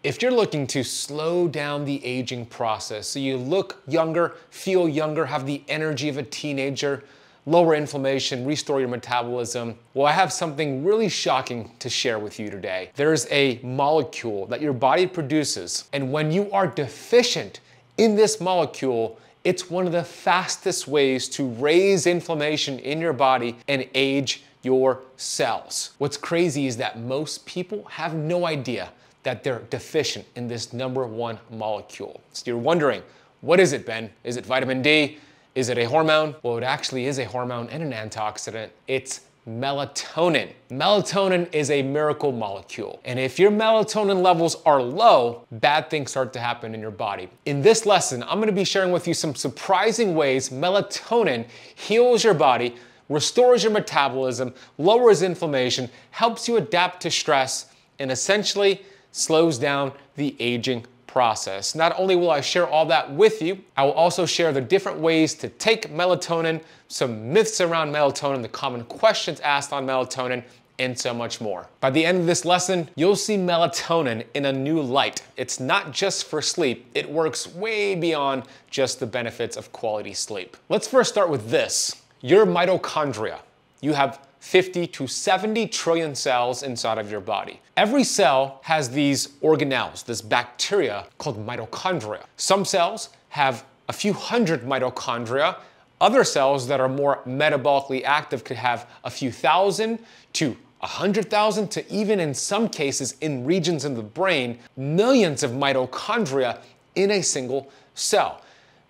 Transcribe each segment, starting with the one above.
If you're looking to slow down the aging process so you look younger, feel younger, have the energy of a teenager, lower inflammation, restore your metabolism, well, I have something really shocking to share with you today. There's a molecule that your body produces, and when you are deficient in this molecule, it's one of the fastest ways to raise inflammation in your body and age your cells. What's crazy is that most people have no idea that they're deficient in this #1 molecule. So you're wondering, what is it, Ben? Is it vitamin D? Is it a hormone? Well, it actually is a hormone and an antioxidant. It's melatonin. Melatonin is a miracle molecule. And if your melatonin levels are low, bad things start to happen in your body. In this lesson, I'm gonna be sharing with you some surprising ways melatonin heals your body, restores your metabolism, lowers inflammation, helps you adapt to stress, and essentially slows down the aging process. Not only will I share all that with you, I will also share the different ways to take melatonin, some myths around melatonin, the common questions asked on melatonin, and so much more. By the end of this lesson, you'll see melatonin in a new light. It's not just for sleep, it works way beyond just the benefits of quality sleep. Let's first start with this. Your mitochondria. You have 50 to 70 trillion cells inside of your body. Every cell has these organelles, this bacteria called mitochondria. Some cells have a few hundred mitochondria. Other cells that are more metabolically active could have a few thousand to 100,000 to even in some cases in regions in the brain, millions of mitochondria in a single cell.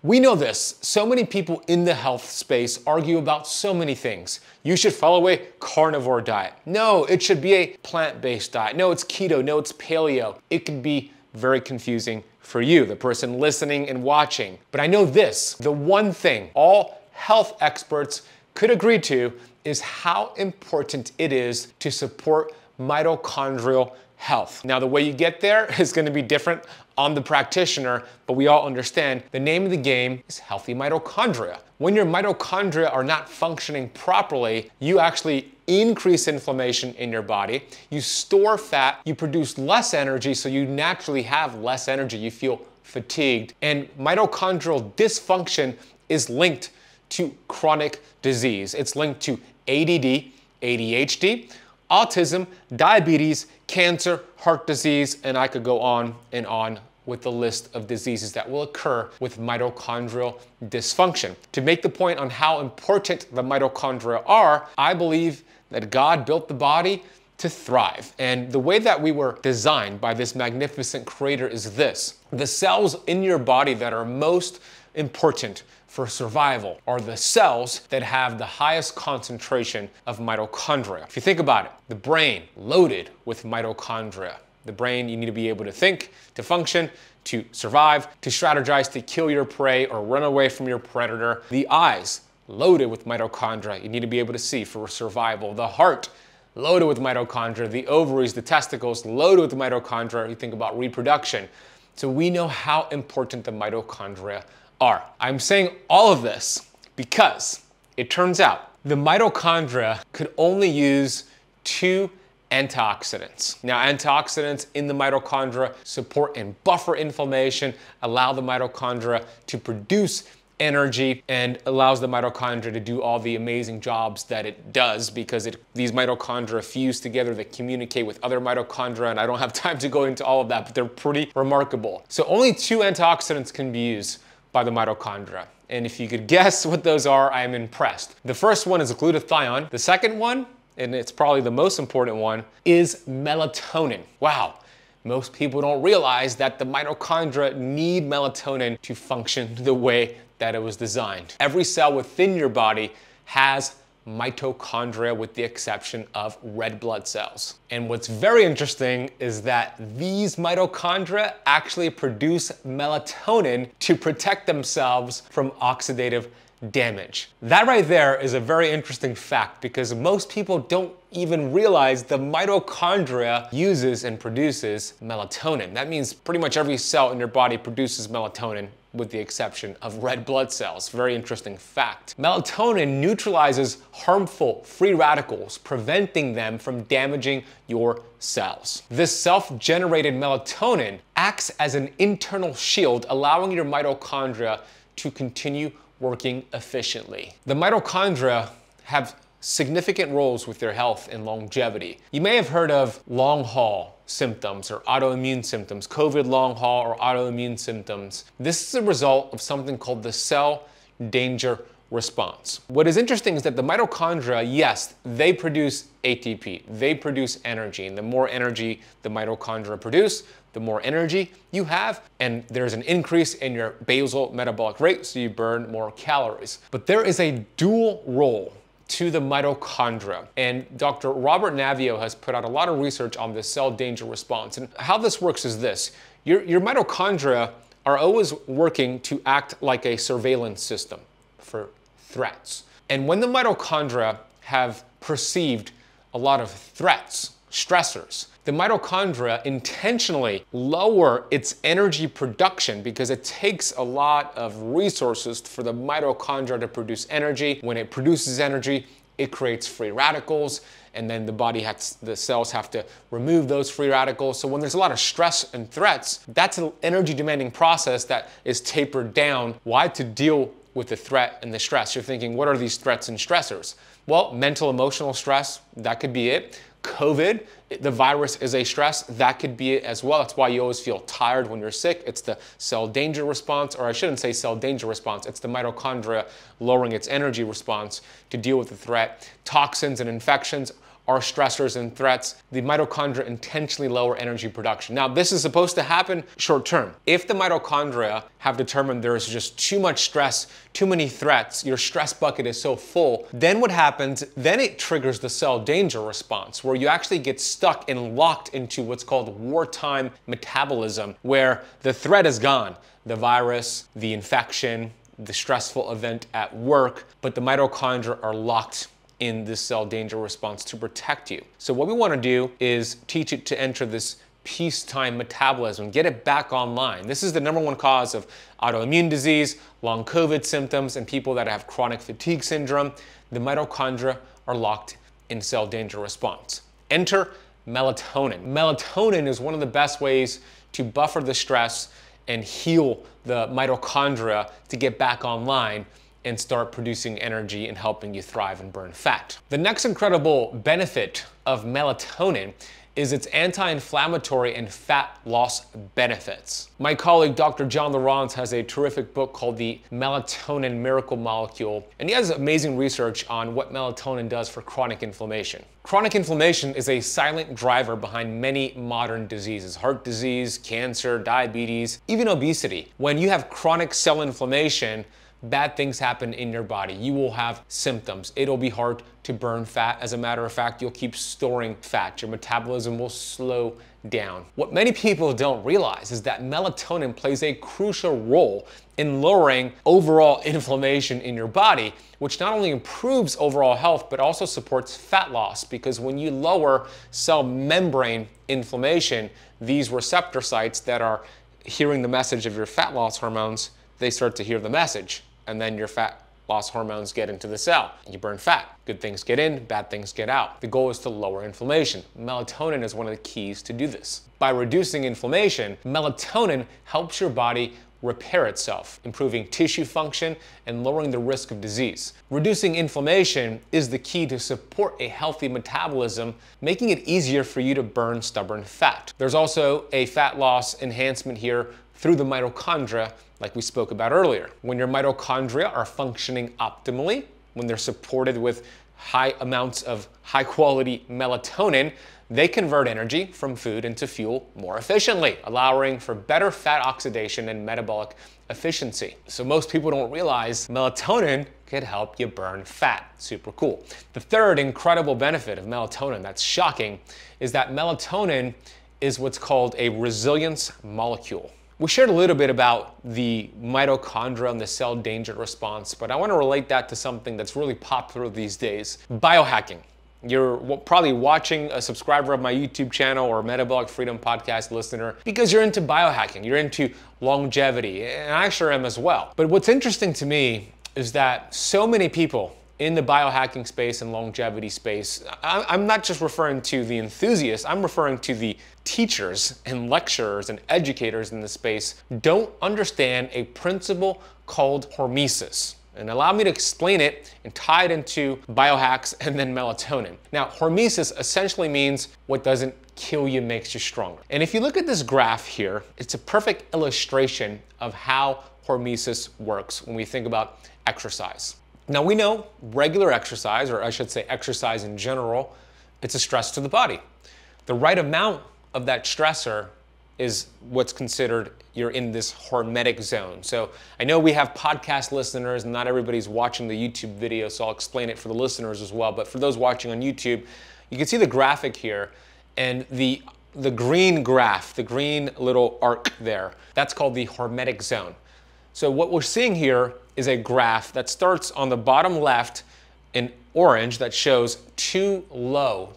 We know this. So many people in the health space argue about so many things. You should follow a carnivore diet. No, it should be a plant-based diet. No, it's keto. No, it's paleo. It can be very confusing for you, the person listening and watching. But I know this, the one thing all health experts could agree to is how important it is to support mitochondrial health. Now, the way you get there is going to be different on the practitioner, but we all understand the name of the game is healthy mitochondria. When your mitochondria are not functioning properly, you actually increase inflammation in your body, you store fat, you produce less energy, so you naturally have less energy, you feel fatigued, and mitochondrial dysfunction is linked to chronic disease. It's linked to ADD, ADHD, autism, diabetes, cancer, heart disease, and I could go on and on with the list of diseases that will occur with mitochondrial dysfunction. To make the point on how important the mitochondria are, I believe that God built the body to thrive. And the way that we were designed by this magnificent creator is this. The cells in your body that are most important for survival are the cells that have the highest concentration of mitochondria. If you think about it, the brain loaded with mitochondria. The brain, you need to be able to think, to function, to survive, to strategize, to kill your prey or run away from your predator. The eyes, loaded with mitochondria. You need to be able to see for survival. The heart, loaded with mitochondria. The ovaries, the testicles, loaded with mitochondria. You think about reproduction. So we know how important the mitochondria are. I'm saying all of this because it turns out the mitochondria could only use 2 antioxidants. Now, antioxidants in the mitochondria support and buffer inflammation, allow the mitochondria to produce energy, and allows the mitochondria to do all the amazing jobs that it does because these mitochondria fuse together, they communicate with other mitochondria, and I don't have time to go into all of that, but they're pretty remarkable. So only 2 antioxidants can be used by the mitochondria. And if you could guess what those are, I am impressed. The first one is glutathione. The second one, and it's probably the most important one, is melatonin. Wow. Most people don't realize that the mitochondria need melatonin to function the way that it was designed. Every cell within your body has mitochondria with the exception of red blood cells. And what's very interesting is that these mitochondria actually produce melatonin to protect themselves from oxidative damage. That right there is a very interesting fact because most people don't even realize the mitochondria uses and produces melatonin. That means pretty much every cell in your body produces melatonin, with the exception of red blood cells. Very interesting fact. Melatonin neutralizes harmful free radicals, preventing them from damaging your cells. This self-generated melatonin acts as an internal shield, allowing your mitochondria to continue working efficiently. The mitochondria have significant roles with their health and longevity. You may have heard of long haul symptoms or autoimmune symptoms, COVID long haul or autoimmune symptoms. This is a result of something called the cell danger response. What is interesting is that the mitochondria, yes, they produce ATP, they produce energy, and the more energy the mitochondria produce, the more energy you have, and there's an increase in your basal metabolic rate, so you burn more calories. But there is a dual role to the mitochondria, and Dr. Robert Naviaux has put out a lot of research on this cell danger response. And how this works is this: your mitochondria are always working to act like a surveillance system for threats. And when the mitochondria have perceived a lot of threats, stressors, the mitochondria intentionally lower its energy production because it takes a lot of resources for the mitochondria to produce energy. When it produces energy, it creates free radicals, and then the cells have to remove those free radicals. So when there's a lot of stress and threats, that's an energy demanding process that is tapered down. Why? To deal with the threat and the stress. You're thinking, what are these threats and stressors? Well, mental, emotional stress, that could be it. COVID, the virus is a stress, that could be it as well. That's why you always feel tired when you're sick. It's the cell danger response, or I shouldn't say cell danger response, it's the mitochondria lowering its energy response to deal with the threat. Toxins and infections are stressors and threats. The mitochondria intentionally lower energy production. Now, this is supposed to happen short term. If the mitochondria have determined there's just too much stress, too many threats, your stress bucket is so full, then what happens? Then it triggers the cell danger response, where you actually get stuck and locked into what's called wartime metabolism, where the threat is gone. The virus, the infection, the stressful event at work, but the mitochondria are locked in this cell danger response to protect you. So what we want to do is teach it to enter this peacetime metabolism, get it back online. This is the #1 cause of autoimmune disease, long COVID symptoms, and people that have chronic fatigue syndrome. The mitochondria are locked in cell danger response. Enter melatonin. Melatonin is one of the best ways to buffer the stress and heal the mitochondria to get back online and start producing energy and helping you thrive and burn fat. The next incredible benefit of melatonin is its anti-inflammatory and fat loss benefits. My colleague, Dr. John Lawrence, has a terrific book called The Melatonin Miracle Molecule, and he has amazing research on what melatonin does for chronic inflammation. Chronic inflammation is a silent driver behind many modern diseases: heart disease, cancer, diabetes, even obesity. When you have chronic cell inflammation, bad things happen in your body. You will have symptoms. It'll be hard to burn fat. As a matter of fact, you'll keep storing fat. Your metabolism will slow down. What many people don't realize is that melatonin plays a crucial role in lowering overall inflammation in your body, which not only improves overall health, but also supports fat loss, because when you lower cell membrane inflammation, these receptor sites that are hearing the message of your fat loss hormones, they start to hear the message, and then your fat loss hormones get into the cell. You burn fat. Good things get in, bad things get out. The goal is to lower inflammation. Melatonin is one of the keys to do this. By reducing inflammation, melatonin helps your body repair itself, improving tissue function and lowering the risk of disease. Reducing inflammation is the key to support a healthy metabolism, making it easier for you to burn stubborn fat. There's also a fat loss enhancement here through the mitochondria, like we spoke about earlier. When your mitochondria are functioning optimally, when they're supported with high amounts of high quality melatonin, they convert energy from food into fuel more efficiently, allowing for better fat oxidation and metabolic efficiency. So most people don't realize melatonin could help you burn fat. Super cool. The third incredible benefit of melatonin that's shocking is that melatonin is what's called a resilience molecule. We shared a little bit about the mitochondria and the cell danger response, but I want to relate that to something that's really popular these days, biohacking. You're probably watching, a subscriber of my YouTube channel or Metabolic Freedom Podcast listener because you're into biohacking, you're into longevity, and I sure am as well. But what's interesting to me is that so many people in the biohacking space and longevity space, I'm not just referring to the enthusiasts, I'm referring to the teachers and lecturers and educators in the space, don't understand a principle called hormesis. And allow me to explain it and tie it into biohacks and then melatonin. Now, hormesis essentially means what doesn't kill you makes you stronger. And if you look at this graph here, it's a perfect illustration of how hormesis works when we think about exercise. Now we know regular exercise, or I should say exercise in general, it's a stress to the body. The right amount of that stressor is what's considered you're in this hormetic zone. So I know we have podcast listeners and not everybody's watching the YouTube video, so I'll explain it for the listeners as well. But for those watching on YouTube, you can see the graphic here and the green graph, the green little arc there, that's called the hormetic zone. So what we're seeing here is a graph that starts on the bottom left in orange that shows too little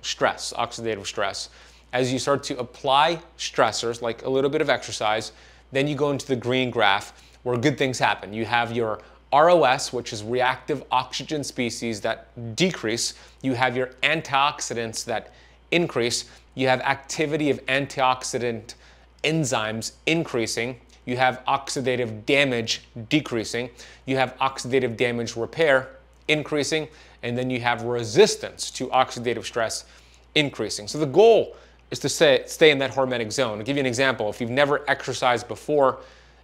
stress, oxidative stress. As you start to apply stressors, like a little bit of exercise, then you go into the green graph where good things happen. You have your ROS, which is reactive oxygen species, that decrease. You have your antioxidants that increase. You have activity of antioxidant enzymes increasing. You have oxidative damage decreasing. You have oxidative damage repair increasing. And then you have resistance to oxidative stress increasing. So the goal is to stay in that hormetic zone. I'll give you an example. If you've never exercised before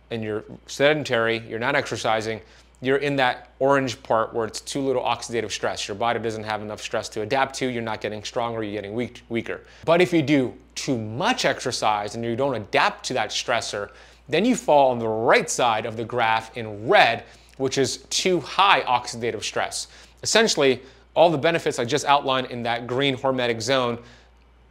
and you're sedentary, you're not exercising, you're in that orange part where it's too little oxidative stress. Your body doesn't have enough stress to adapt to. You're not getting stronger, you're getting weaker. But if you do too much exercise and you don't adapt to that stressor, then you fall on the right side of the graph in red, which is too high oxidative stress. Essentially, all the benefits I just outlined in that green hormetic zone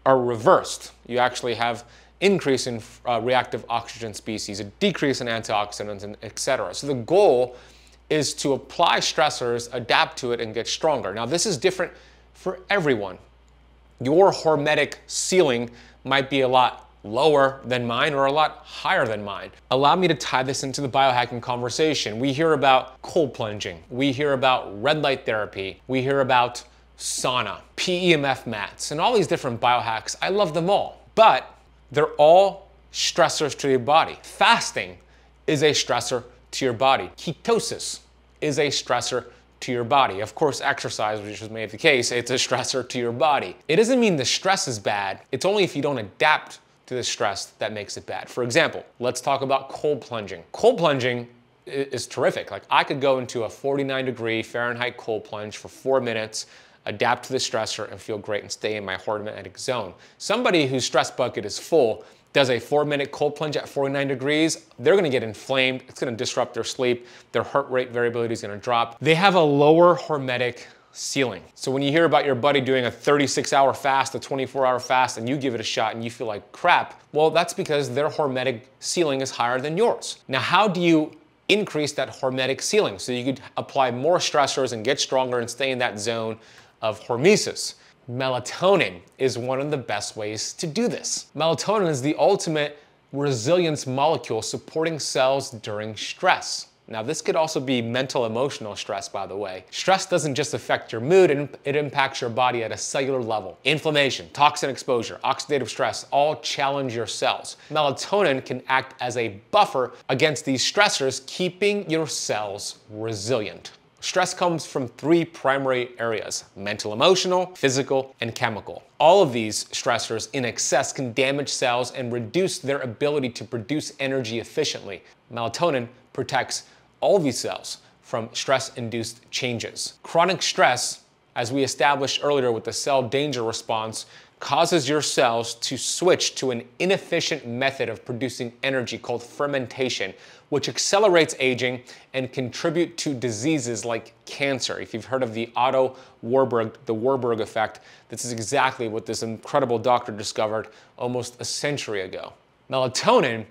are reversed. You actually have increase in reactive oxygen species, a decrease in antioxidants, and etc. So the goal is to apply stressors, adapt to it, and get stronger. Now this is different for everyone. Your hormetic ceiling might be a lot lower than mine or a lot higher than mine. Allow me to tie this into the biohacking conversation. We hear about cold plunging. We hear about red light therapy. We hear about sauna, PEMF mats, and all these different biohacks. I love them all, but they're all stressors to your body. Fasting is a stressor to your body. Ketosis is a stressor to your body. Of course, exercise, which was made the case, it's a stressor to your body. It doesn't mean the stress is bad. It's only if you don't adapt to the stress that makes it bad. For example, let's talk about cold plunging. Cold plunging is terrific. Like I could go into a 49-degree Fahrenheit cold plunge for 4 minutes, adapt to the stressor, and feel great and stay in my hormetic zone. Somebody whose stress bucket is full does a 4-minute cold plunge at 49 degrees, they're gonna get inflamed, it's gonna disrupt their sleep, their heart rate variability is gonna drop. They have a lower hormetic ceiling. So when you hear about your buddy doing a 36-hour fast, a 24-hour fast, and you give it a shot and you feel like crap, well, that's because their hormetic ceiling is higher than yours. Now, how do you increase that hormetic ceiling so you could apply more stressors and get stronger and stay in that zone of hormesis? Melatonin is one of the best ways to do this. Melatonin is the ultimate resilience molecule supporting cells during stress. Now, this could also be mental, emotional stress, by the way. Stress doesn't just affect your mood, it impacts your body at a cellular level. Inflammation, toxin exposure, oxidative stress, all challenge your cells. Melatonin can act as a buffer against these stressors, keeping your cells resilient. Stress comes from 3 primary areas: mental, emotional, physical, and chemical. All of these stressors in excess can damage cells and reduce their ability to produce energy efficiently. Melatonin protects all these cells from stress-induced changes. Chronic stress, as we established earlier with the cell danger response, causes your cells to switch to an inefficient method of producing energy called fermentation, which accelerates aging and contribute to diseases like cancer. If you've heard of the Warburg effect, this is exactly what this incredible doctor discovered almost a century ago. Melatonin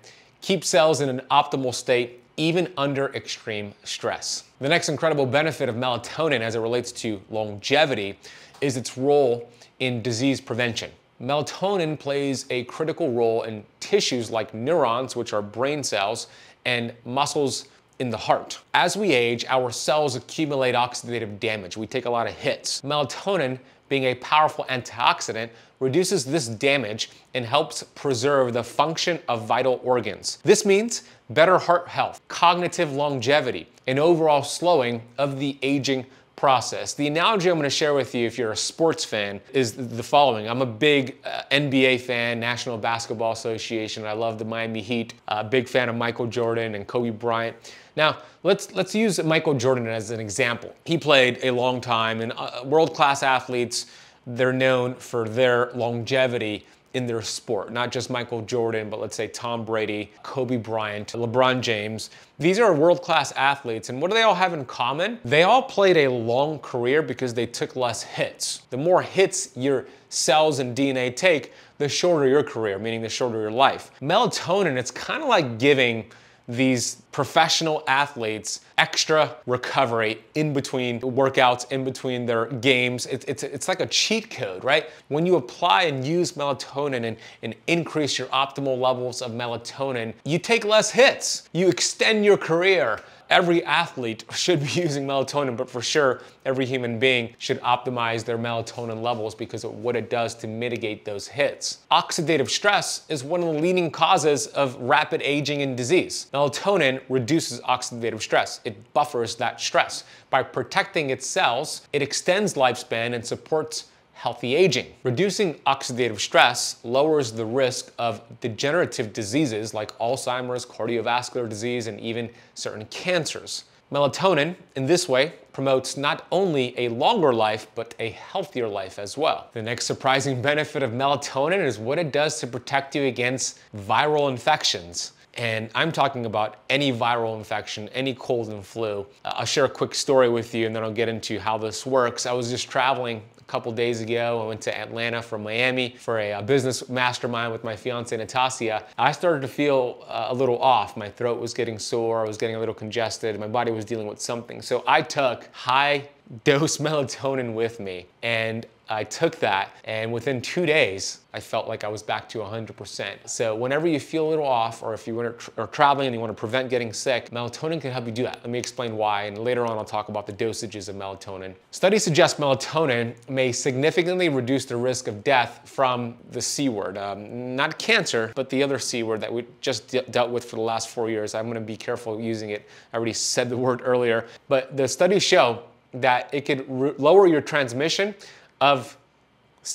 keep cells in an optimal state even under extreme stress. The next incredible benefit of melatonin as it relates to longevity is its role in disease prevention. Melatonin plays a critical role in tissues like neurons, which are brain cells, and muscles in the heart. As we age, our cells accumulate oxidative damage. We take a lot of hits. Melatonin, being a powerful antioxidant, reduces this damage and helps preserve the function of vital organs. This means better heart health, cognitive longevity, and overall slowing of the aging process. The analogy I'm going to share with you if you're a sports fan is the following. I'm a big NBA fan, National Basketball Association. I love the Miami Heat, big fan of Michael Jordan and Kobe Bryant. Now, let's use Michael Jordan as an example. He played a long time, and world-class athletes, they're known for their longevity in their sport. Not just Michael Jordan, but let's say Tom Brady, Kobe Bryant, LeBron James. These are world-class athletes, and what do they all have in common? They all played a long career because they took less hits. The more hits your cells and DNA take, the shorter your career, meaning the shorter your life. Melatonin, it's kind of like giving these professional athletes extra recovery in between workouts, in between their games. It's like a cheat code, right? When you apply and use melatonin and increase your optimal levels of melatonin, you take less hits. You extend your career. Every athlete should be using melatonin, but for sure, every human being should optimize their melatonin levels because of what it does to mitigate those hits. Oxidative stress is one of the leading causes of rapid aging and disease. Melatonin reduces oxidative stress. It buffers that stress. By protecting its cells, it extends lifespan and supports healthy aging. Reducing oxidative stress lowers the risk of degenerative diseases like Alzheimer's, cardiovascular disease, and even certain cancers. Melatonin, in this way, promotes not only a longer life, but a healthier life as well. The next surprising benefit of melatonin is what it does to protect you against viral infections. And I'm talking about any viral infection, any cold and flu. I'll share a quick story with you and then I'll get into how this works. I was just traveling a couple days ago. I went to Atlanta from Miami for a business mastermind with my fiance Natasha. I started to feel a little off. My throat was getting sore, I was getting a little congested, my body was dealing with something. So I took high dose melatonin with me, and I took that, and within 2 days, I felt like I was back to 100%. So whenever you feel a little off, or if you are traveling and you want to prevent getting sick, melatonin can help you do that. Let me explain why, and later on I'll talk about the dosages of melatonin. Studies suggest melatonin may significantly reduce the risk of death from the C word. Not cancer, but the other C word that we just dealt with for the last 4 years. I'm going to be careful using it. I already said the word earlier, but the studies show that it could lower your transmission of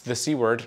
the C word,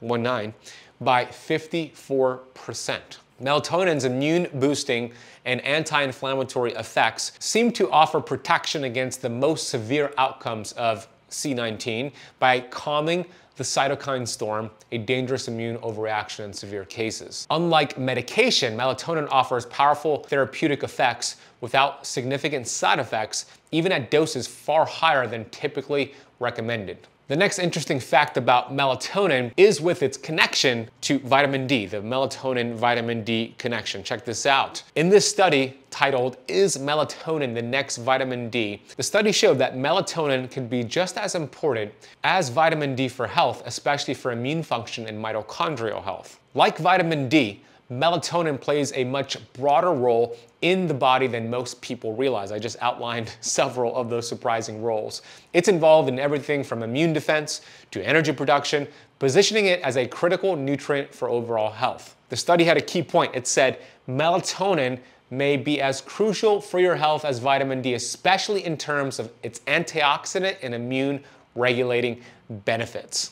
19, by 54%. Melatonin's immune boosting and anti-inflammatory effects seem to offer protection against the most severe outcomes of C19 by calming the cytokine storm, a dangerous immune overreaction in severe cases. Unlike medication, melatonin offers powerful therapeutic effects without significant side effects, even at doses far higher than typically recommended. The next interesting fact about melatonin is with its connection to vitamin D, the melatonin-vitamin D connection. Check this out. In this study titled, "Is Melatonin the Next Vitamin D?" the study showed that melatonin can be just as important as vitamin D for health, especially for immune function and mitochondrial health. Like vitamin D, melatonin plays a much broader role in the body than most people realize. I just outlined several of those surprising roles. It's involved in everything from immune defense to energy production, positioning it as a critical nutrient for overall health. The study had a key point. It said melatonin may be as crucial for your health as vitamin D, especially in terms of its antioxidant and immune regulating benefits.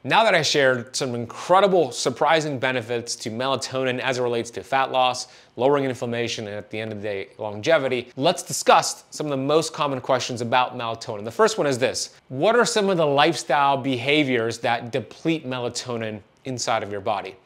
Now that I shared some incredible, surprising benefits to melatonin as it relates to fat loss, lowering inflammation, and at the end of the day, longevity, let's discuss some of the most common questions about melatonin. The first one is this: what are some of the lifestyle behaviors that deplete melatonin inside of your body?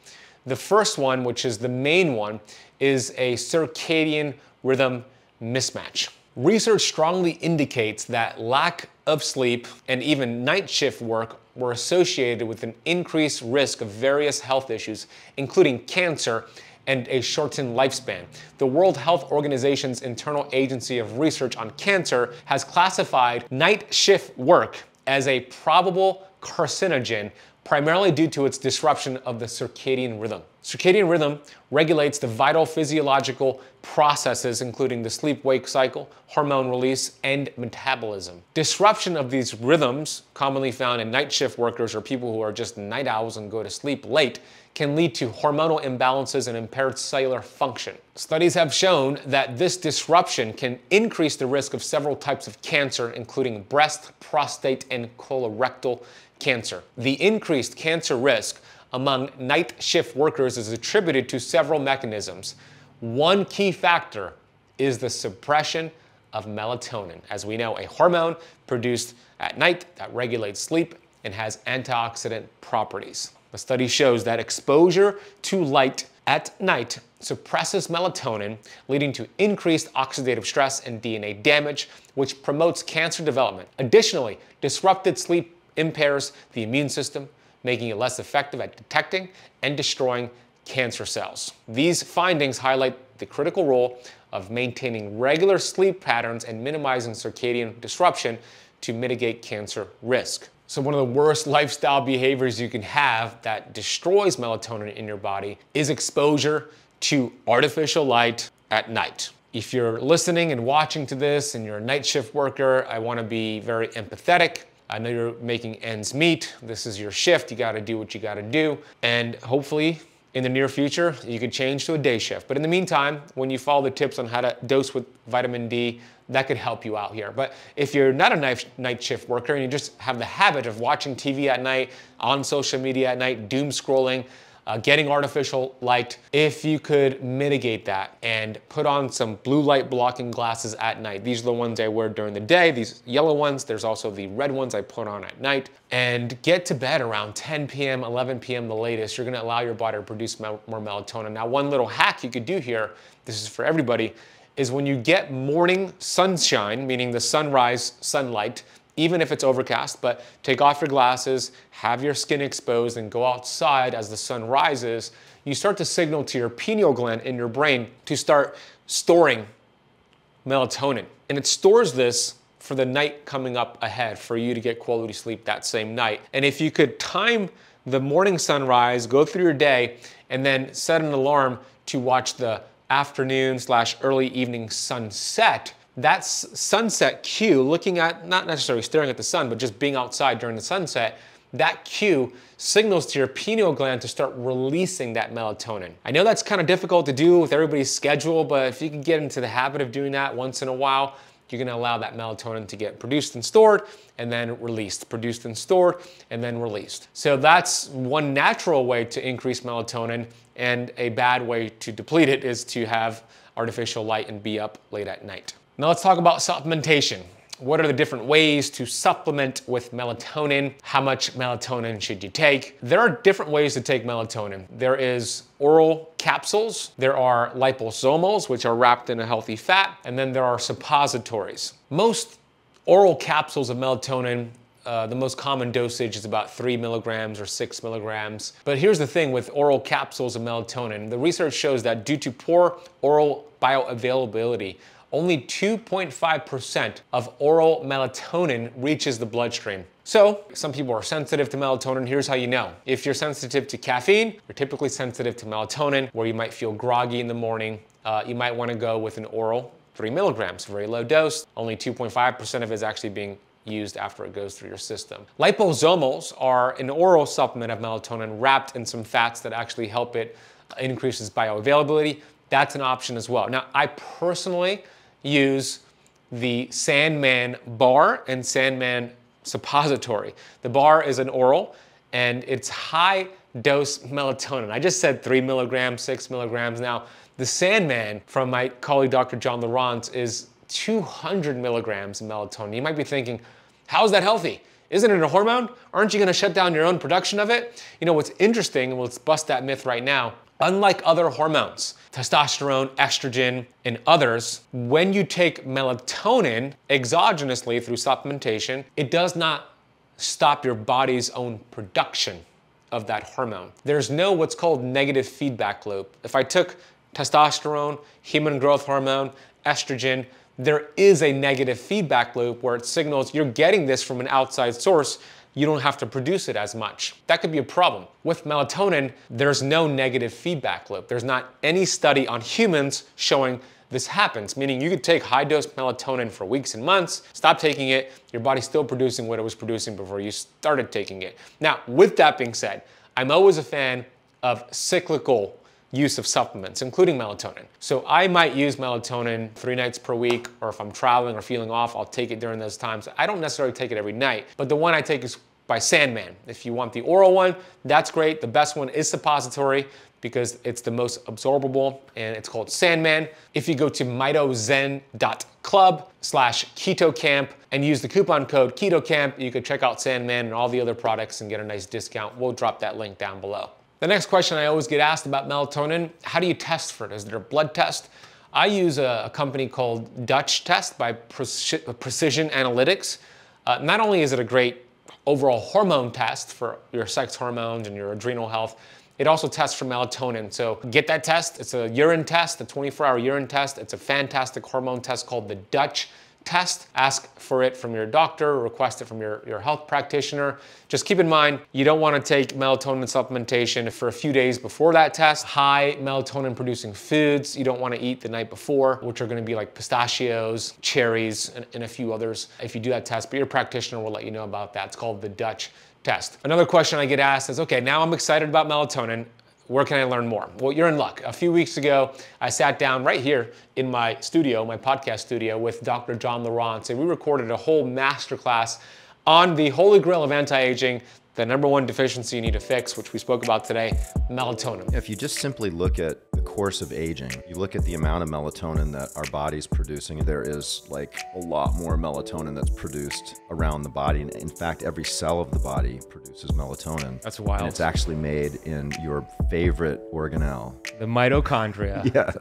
The first one, which is the main one, is a circadian rhythm mismatch. Research strongly indicates that lack of sleep and even night shift work were associated with an increased risk of various health issues, including cancer and a shortened lifespan. The World Health Organization's Internal Agency of Research on Cancer has classified night shift work as a probable carcinogen, primarily due to its disruption of the circadian rhythm. Circadian rhythm regulates the vital physiological processes, including the sleep-wake cycle, hormone release, and metabolism. Disruption of these rhythms, commonly found in night shift workers or people who are just night owls and go to sleep late, can lead to hormonal imbalances and impaired cellular function. Studies have shown that this disruption can increase the risk of several types of cancer, including breast, prostate, and colorectal cancer. The increased cancer risk among night shift workers is attributed to several mechanisms. One key factor is the suppression of melatonin. As we know, a hormone produced at night that regulates sleep and has antioxidant properties. The study shows that exposure to light at night suppresses melatonin, leading to increased oxidative stress and DNA damage, which promotes cancer development. Additionally, disrupted sleep impairs the immune system, making it less effective at detecting and destroying cancer cells. These findings highlight the critical role of maintaining regular sleep patterns and minimizing circadian disruption to mitigate cancer risk. So one of the worst lifestyle behaviors you can have that destroys melatonin in your body is exposure to artificial light at night. If you're listening and watching to this and you're a night shift worker, I want to be very empathetic. I know you're making ends meet. This is your shift. You got to do what you got to do. And hopefully in the near future, you could change to a day shift. But in the meantime, when you follow the tips on how to dose with vitamin D, that could help you out here. But if you're not a night shift worker and you just have the habit of watching TV at night, on social media at night, doom scrolling, getting artificial light, if you could mitigate that and put on some blue light blocking glasses at night. These are the ones I wear during the day, these yellow ones. There's also the red ones I put on at night. And get to bed around 10 p.m., 11 p.m. the latest. You're gonna allow your body to produce more melatonin. Now, one little hack you could do here, this is for everybody, is when you get morning sunshine, meaning the sunrise sunlight, even if it's overcast, but take off your glasses, have your skin exposed, and go outside as the sun rises, you start to signal to your pineal gland in your brain to start storing melatonin. And it stores this for the night coming up ahead for you to get quality sleep that same night. And if you could time the morning sunrise, go through your day, and then set an alarm to watch the afternoon/early evening sunset, that sunset cue, looking at, not necessarily staring at the sun, but just being outside during the sunset, that cue signals to your pineal gland to start releasing that melatonin. I know that's kind of difficult to do with everybody's schedule, but if you can get into the habit of doing that once in a while, you're gonna allow that melatonin to get produced and stored and then released, produced and stored and then released. So that's one natural way to increase melatonin, and a bad way to deplete it is to have artificial light and be up late at night. Now let's talk about supplementation. What are the different ways to supplement with melatonin? How much melatonin should you take? There are different ways to take melatonin. There is oral capsules, there are liposomals, which are wrapped in a healthy fat, and then there are suppositories. Most oral capsules of melatonin, the most common dosage is about 3 milligrams or 6 milligrams. But here's the thing with oral capsules of melatonin. The research shows that due to poor oral bioavailability, only 2.5% of oral melatonin reaches the bloodstream. So some people are sensitive to melatonin. Here's how you know. If you're sensitive to caffeine, you're typically sensitive to melatonin, where you might feel groggy in the morning. You might want to go with an oral 3 milligrams, very low dose. Only 2.5% of it is actually being used after it goes through your system. Liposomals are an oral supplement of melatonin wrapped in some fats that actually help it increase its bioavailability. That's an option as well. Now, I personally use the Sandman bar and Sandman suppository. The bar is an oral and it's high dose melatonin. I just said 3 milligrams, 6 milligrams. Now, the Sandman from my colleague, Dr. John Laurent, is 200 milligrams of melatonin. You might be thinking, how is that healthy? Isn't it a hormone? Aren't you gonna shut down your own production of it? You know, what's interesting, and let's bust that myth right now, unlike other hormones, testosterone, estrogen, and others, when you take melatonin exogenously through supplementation, it does not stop your body's own production of that hormone. There's no what's called negative feedback loop. If I took testosterone, human growth hormone, estrogen, there is a negative feedback loop where it signals you're getting this from an outside source, you don't have to produce it as much. That could be a problem. With melatonin, there's no negative feedback loop. There's not any study on humans showing this happens, meaning you could take high-dose melatonin for weeks and months, stop taking it, your body's still producing what it was producing before you started taking it. Now, with that being said, I'm always a fan of cyclical use of supplements, including melatonin. So I might use melatonin 3 nights per week, or if I'm traveling or feeling off, I'll take it during those times. I don't necessarily take it every night, but the one I take is by Sandman. If you want the oral one, that's great. The best one is suppository because it's the most absorbable, and it's called Sandman. If you go to mitozen.club/KetoCamp and use the coupon code KetoCamp, you could check out Sandman and all the other products and get a nice discount. We'll drop that link down below. The next question I always get asked about melatonin, how do you test for it? Is there a blood test? I use a company called 𝙃𝙀𝘼 by Precision Analytics. Not only is it a great overall hormone test for your sex hormones and your adrenal health, it also tests for melatonin. So get that test. It's a urine test, a 24-hour urine test. It's a fantastic hormone test called the 𝙃𝙀 test. Ask for it from your doctor, request it from your health practitioner. Just keep in mind, you don't want to take melatonin supplementation for a few days before that test. High melatonin producing foods you don't want to eat the night before, which are going to be like pistachios, cherries, and a few others if you do that test, but your practitioner will let you know about that. It's called the 𝙃𝙀 test. Another question I get asked is, okay, now I'm excited about melatonin. Where can I learn more? Well, you're in luck. A few weeks ago, I sat down right here in my studio, my podcast studio, with Dr. John Laurent, and we recorded a whole masterclass on the holy grail of anti-aging, the #1 deficiency you need to fix, which we spoke about today, melatonin. If you just simply look at the course of aging, you look at the amount of melatonin that our body's producing, there is like a lot more melatonin that's produced around the body. And in fact, every cell of the body produces melatonin. That's wild. And it's actually made in your favorite organelle. The mitochondria. Yeah.